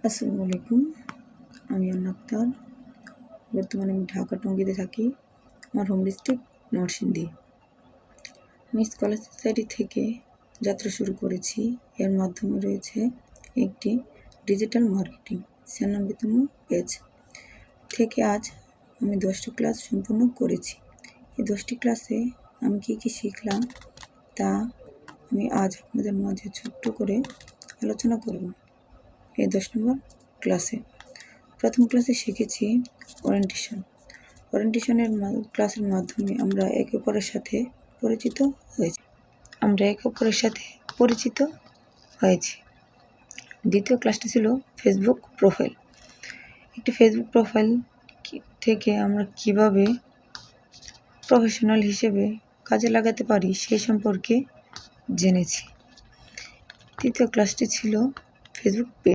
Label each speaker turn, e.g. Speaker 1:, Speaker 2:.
Speaker 1: আসসালামু আলাইকুম। আমি আন্না আক্তার। বর্তমানে আমি ঢাকা টঙ্গীতে থাকি। আমার হোম ডিস্ট্রিক্ট নরসিংদী। আমি স্কলার সোসাইটি থেকে যাত্রা শুরু করেছি। এর মাধ্যমে রয়েছে একটি ডিজিটাল মার্কেটিং 96তম পেজ থেকে আজ আমি 10টি ক্লাস সম্পূর্ণ করেছি। এই 10টি ক্লাসে আমি কী শিখলাম তা আমি আজ আপনাদের মাঝে ছোট্ট করে আলোচনা করব। এই 10 নম্বর ক্লাসে প্রথম ক্লাসে শিখেছি ওরিয়েন্টেশন। ক্লাসের মাধ্যমে আমরা একে অপরের সাথে পরিচিত হয়েছি। দ্বিতীয় ক্লাসটি ছিল ফেসবুক প্রোফাইল। একটি ফেসবুক প্রোফাইল থেকে আমরা কিভাবে প্রফেশনাল হিসেবে কাজে লাগাতে পারি সেই সম্পর্কে জেনেছি। তৃতীয় ক্লাসটি ছিল ফেসবুক পেজ।